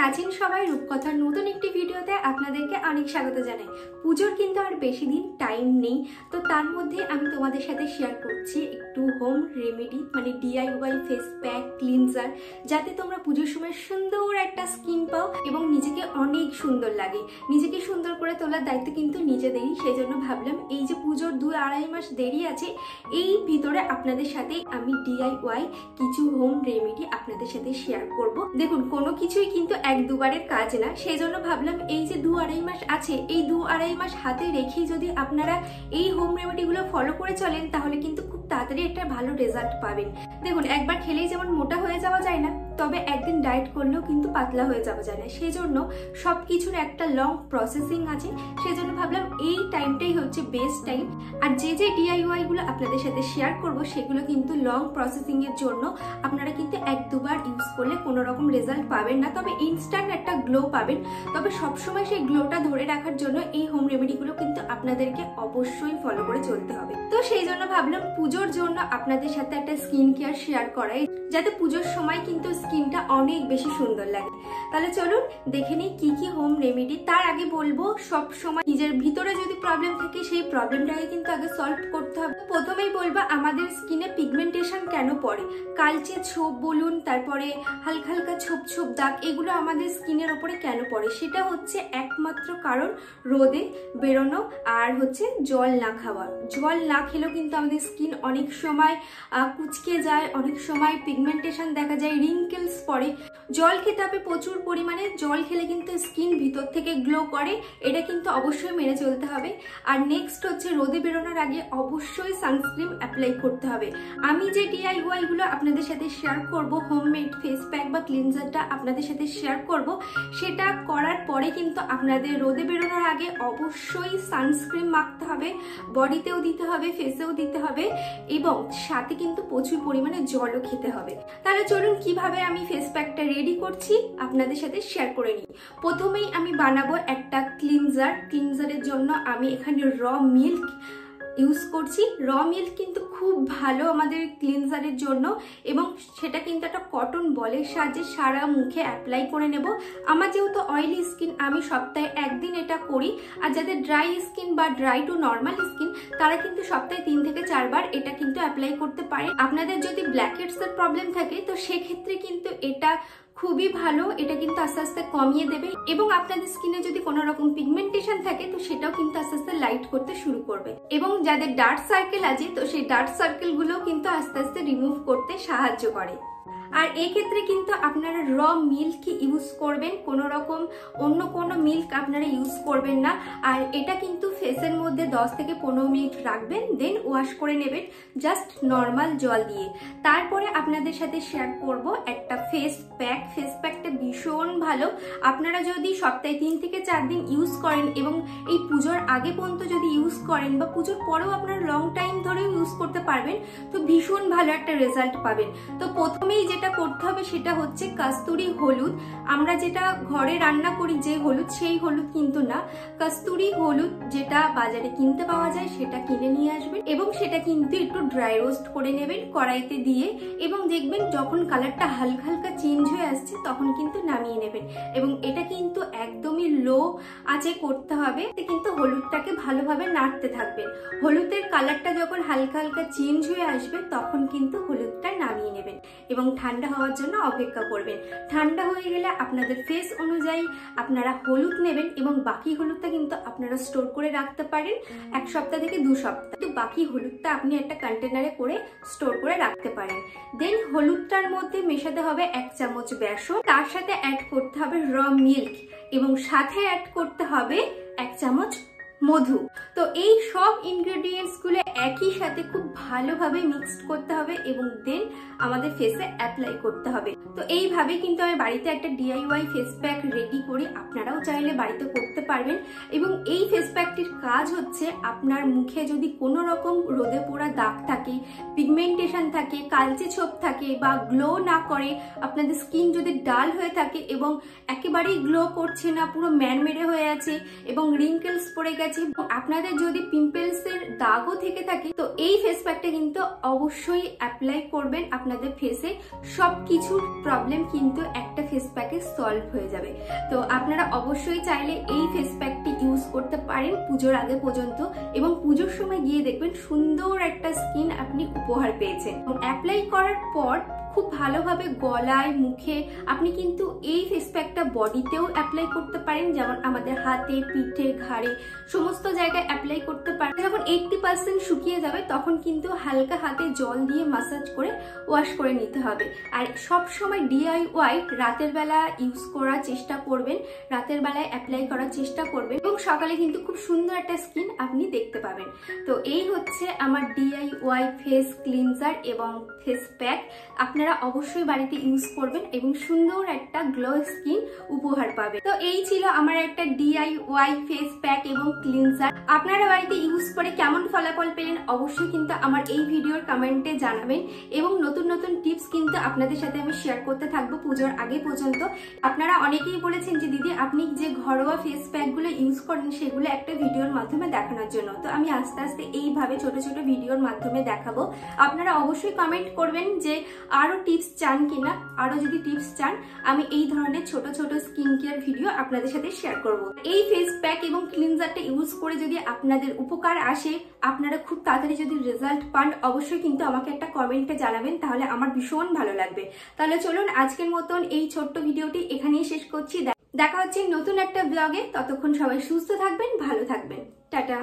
আছেন সবাই রূপকথার নতুন একটি ভিডিওতে আপনাদেরকে অনেক স্বাগত জানাই। পুজোর কিন্তু আর বেশি দিন টাইম নেই, তো তার মধ্যে আমি তোমাদের সাথে শেয়ার করছি একটু হোম রেমেডি, মানে DIY ফেস প্যাক ক্লিনজার, যাতে তোমরা পুজোর সময় সুন্দর একটা স্কিন পাও এবং নিজেকে অনেক সুন্দর লাগে। নিজেকে সুন্দর করে তোলার দায়িত্ব কিন্তু নিজেদেরই, সেই জন্য ভাবলাম এই যে পুজোর 2-2.5 মাস দেরি আছে, এই ভিতরে আপনাদের সাথে আমি DIY কিছু হোম রেমেডি আপনাদের সাথে শেয়ার করব। দেখুন, কোনো কিছুই কিন্তু 1-2 বারের কাজ না, সেই জন্য ভাবলাম এই যে 2-2.5 মাস আছে, এই 2-2.5 মাস হাতে রেখেই যদি আপনারা এই হোম রেমেডিগুলো ফলো করে চলেন, তাহলে কিন্তু খুব তাড়াতাড়ি একটা ভালো রেজাল্ট পাবেন। দেখুন, একবার খেলেই যেমন মোটা হয়ে যাওয়া যায় না, তবে একদিন ডায়েট করলেও কিন্তু পাতলা হয়ে যাওয়া যায় না। সেই জন্য সব কিছুর একটা লং প্রসেসিং আছে, সেই জন্য ভাবলাম এই টাইমটাই হচ্ছে বেস্ট টাইম। আর যে DIY গুলো আপনাদের সাথে শেয়ার করব, সেগুলো কিন্তু লং প্রসেসিং এর জন্য। আপনারা কিন্তু 1-2 বার ইউজ করলে কোনো রকম রেজাল্ট পাবেন না, তবে ইনস্ট্যান্ট একটা গ্লো পাবেন। তবে সবসময় সেই গ্লোটা ধরে রাখার জন্য এই হোম রেমেডিগুলো কিন্তু আপনাদেরকে অবশ্যই ফলো করে চলতে হবে। তো সেই জন্য ভাবলাম পুজোর জন্য আপনাদের সাথে একটা স্কিন কেয়ার শেয়ার করাই, যাতে পুজোর সময় কিন্তু স্কিনটা অনেক বেশি সুন্দর লাগে। তাহলে চলুন দেখে নিই কি কি হোম রেমেডি। তার আগে বলবো, সব সময় নিজের ভিতরে যদি প্রবলেম থাকে, সেই প্রবলেমটাকে কিন্তু আগে সলভ করতে হবে। প্রথমেই বলবো, আমাদের স্কিনে পিগমেন্টেশন কেন পড়ে, কালচে ছোপ বলুন, তারপরে হালকা হালকা ছোপ ছোপ দাগ, এগুলো আমাদের স্কিনের ওপরে কেন পড়ে, সেটা হচ্ছে একমাত্র কারণ রোদে বেরোনো আর হচ্ছে জল না খাওয়া। জল না খেলেও কিন্তু আমাদের স্কিন অনেক সময় কুচকে যায়, অনেক সময় পিগমেন্টেশন দেখা যায়, রিঙ্কেলস পড়ে। জল খেতে হবে প্রচুর পরিমাণে, জল খেলে কিন্তু স্কিন ভিতর থেকে গ্লো করে, এটা কিন্তু অবশ্যই মেনে চলতে হবে। আর নেক্সট হচ্ছে, রোদে বেরোনোর আগে অবশ্যই সানস্ক্রিন অ্যাপ্লাই করতে হবে। আমি যে DIY গুলো আপনাদের সাথে শেয়ার করব, হোমমেড ফেস প্যাক বা ক্লিনজারটা আপনাদের সাথে শেয়ার করব, সেটা করার পরে কিন্তু আপনাদের রোদে বেরোনোর আগে অবশ্যই সানস্ক্রিন মাখতে হবে, বডিতেও দিতে হবে, ফেসেও দিতে হবে, এবং সাথে কিন্তু প্রচুর পরিমাণে জলও খেতে হবে। তাহলে চলুন কিভাবে আমি ফেস প্যাকটা রেডি করছি আপনাদের সাথে শেয়ার করে নিই। প্রথমেই আমি বানাবো একটা ক্লিনজার। ক্লিনজারের জন্য আমি এখানে র মিল্ক ইউজ করছি। র মিল্ক কিন্তু খুব ভালো আমাদের ক্লিনজারের জন্য, এবং সেটা কিন্তু একটা কটন বলের সাহায্যে সারা মুখে অ্যাপ্লাই করে নেব। আমার যেহেতু অয়েলি স্কিন, আমি সপ্তাহে 1 দিন এটা করি। আর যাদের ড্রাই স্কিন বা ড্রাই টু নর্মাল স্কিন, তারা কিন্তু সপ্তাহে 3 থেকে 4 বার এটা কিন্তু অ্যাপ্লাই করতে পারে। আপনাদের যদি ব্ল্যাকহেডস এর প্রবলেম থাকে, তো সেক্ষেত্রে কিন্তু এটা খুবই ভালো, এটা কিন্তু আস্তে আস্তে কমিয়ে দেবে। এবং আপনাদের স্কিনে যদি কোনো রকম পিগমেন্টেশন থাকে, তো সেটাও কিন্তু আস্তে আস্তে লাইট করতে শুরু করবে। এবং যাদের ডার্ক সার্কেল আছে, তো সেই ডার্ক সার্কেল গুলো কিন্তু আস্তে আস্তে রিমুভ করতে সাহায্য করে। আর এই ক্ষেত্রে কিন্তু আপনারা র মিল্ক ইউজ করবেন, কোনো রকম অন্য কোনো মিল্ক আপনারা ইউজ করবেন না। আর এটা কিন্তু ফেসের মধ্যে 10 থেকে 15 মিনিট রাখবেন, দেন ওয়াশ করে নেবেন জাস্ট নর্মাল জল দিয়ে। তারপরে আপনাদের সাথে শেয়ার করব একটা ফেস প্যাক। ফেস প্যাকটা ভীষণ ভালো। আপনারা যদি সপ্তাহে 3 থেকে 4 দিন ইউজ করেন, এবং এই পুজোর আগে পর্যন্ত যদি ইউজ করেন, বা পুজোর পরেও আপনারা লং টাইম ধরেও ইউজ করতে পারবেন, তো ভীষণ ভালো একটা রেজাল্ট পাবেন। তো প্রথমেই যেটা করতে হবে সেটা হচ্ছে কস্তুরি হলুদ। আমরা যেটা ঘরে রান্না করি যে হলুদ, সেই হলুদ কিন্তু না, কস্তুরি হলুদ যেটা বাজারে কিনতে পাওয়া যায়, সেটা কিনে নিয়ে আসবেন, এবং সেটা কিন্তু একটু ড্রাই রোস্ট করে নেবেন কড়াইতে দিয়ে। এবং দেখবেন যখন কালারটা হালকা হালকা চেঞ্জ হয়ে আসছে, তখন কিন্তু নামিয়ে নেবেন। এবং এটা কিন্তু একদমই লো আঁচে করতে হবে, কিন্তু হলুদটাকে ভালোভাবে নাড়তে থাকবেন। হলুদের কালারটা যখন হালকা হালকা চেঞ্জ হয়ে আসবে, তখন কিন্তু হলুদটা নামিয়ে নেবেন এবং ঠান্ডা হওয়ার জন্য অপেক্ষা করবেন। ঠান্ডা হয়ে গেলে আপনাদের ফেস অনুযায়ী আপনারা হলুদ নেবেন, এবং বাকি হলুদটা কিন্তু আপনারা স্টোর করে রাখতে পারেন 1 সপ্তাহ থেকে 2 সপ্তাহ। তো বাকি হলুদটা আপনি একটা কন্টেনারে করে স্টোর করে রাখতে পারেন। দেন হলুদটার মধ্যে মেশাতে হবে 1 চামচ বেসন, তার সাথে অ্যাড করতে হবে র মিল্ক, এবং সাথে অ্যাড করতে হবে 1 চামচ মধু। তো এই সব ইনগ্রেডিয়েন্টস গুলো একই সাথে খুব ভালোভাবে মিক্সড করতে হবে, এবং দেন আমাদের ফেসে অ্যাপ্লাই করতে হবে। তো এইভাবে কিন্তু আমি বাড়িতে একটা DIY ফেস প্যাক রেডি করি, আপনারাও চাইলে বাড়িতে করতে পারবেন। এবং এই ফেস প্যাকটির কাজ হচ্ছে, আপনার মুখে যদি কোনো রকম রোদে পোড়া দাগ থাকে, পিগমেন্টেশন থাকে, কালচে ছোপ থাকে, বা গ্লো না করে, আপনাদের স্কিন যদি ডাল হয়ে থাকে এবং একেবারেই গ্লো করছে না, পুরো ম্যানমেরে হয়ে আছে এবং রিঙ্কেলস পড়ে গেছে, আপনাদের আপনাদের যদি পিম্পলসের দাগও থেকে থাকে তো এই ফেস প্যাকটা কিন্তু অবশ্যই অ্যাপ্লাই করবেন আপনাদের ফেসে। সব কিছুর প্রবলেম কিন্তু একটা ফেস প্যাকে সলভ হয়ে যাবে। তো আপনারা অবশ্যই চাইলে এই ফেস প্যাকটি ইউজ করতে পারেন পুজোর আগে পর্যন্ত, এবং পুজোর সময় গিয়ে দেখবেন সুন্দর একটা স্কিন আপনি উপহার পেয়েছেন। অ্যাপ্লাই করার পর খুব ভালোভাবে গলায়, মুখে আপনি কিন্তু এই ফেস প্যাকটা বডিতেও অ্যাপ্লাই করতে পারেন, যেমন আমাদের হাতে, পিঠে, ঘাড়ে সমস্ত জায়গায় অ্যাপ্লাই করতে পারেন। যখন 80% শুকিয়ে যাবে তখন কিন্তু হালকা হাতে জল দিয়ে মাসাজ করে ওয়াশ করে নিতে হবে। আর সব সময় DIY রাতের বেলা ইউজ করার চেষ্টা করবেন, রাতের বেলায় অ্যাপ্লাই করার চেষ্টা করবেন, এবং সকালে কিন্তু খুব সুন্দর একটা স্কিন আপনি দেখতে পাবেন। তো এই হচ্ছে আমার DIY ফেস ক্লিনজার এবং ফেস প্যাক। আপনারা অবশ্যই বাড়িতে ইউজ করবেন এবং সুন্দর একটা গ্লো স্কিন উপহার পাবেন। তো এই ছিল আমার একটা DIY ফেস প্যাক এবং ক্লিনজার। আপনারা বাড়িতে ইউজ করে কেমন ফলাফল পেলেন অবশ্যই কিন্তু আমার এই ভিডিওর কমেন্টে জানাবেন, এবং নতুন নতুন টিপস কিন্তু আপনাদের সাথে আমি শেয়ার করতে থাকবো পুজোর আগে পর্যন্ত। আপনারা অনেকেই বলেছেন যে দিদি আপনি যে ঘরোয়া ফেস প্যাকগুলো ইউজ করেন সেগুলো একটা ভিডিওর মাধ্যমে দেখানোর জন্য। তো আমি আস্তে আস্তে এইভাবে ছোট ছোট ভিডিওর মাধ্যমে দেখাবো। আপনারা অবশ্যই কমেন্ট করবেন যে আরো টিপস চান কিনা। আরো যদি টিপস চান আমি এই ধরনের ছোট ছোট স্কিন কেয়ার ভিডিও আপনাদের সাথে শেয়ার করব। এই ফেস প্যাক এবং ক্লিনজারটা ইউজ করে যদি আপনাদের উপকার আসে, আপনারা খুব তাড়াতাড়ি যদি রেজাল্ট পান, অবশ্যই কিন্তু আমাকে একটা কমেন্টে জানাবেন, তাহলে আমার ভীষণ ভালো লাগবে। তাহলে চলুন আজকের মতন এই ছোট্ট ভিডিওটি এখানেই শেষ করছি। দেখা হচ্ছে নতুন একটা ব্লগে। ততক্ষণ সবাই সুস্থ থাকবেন, ভালো থাকবেন। টাটা।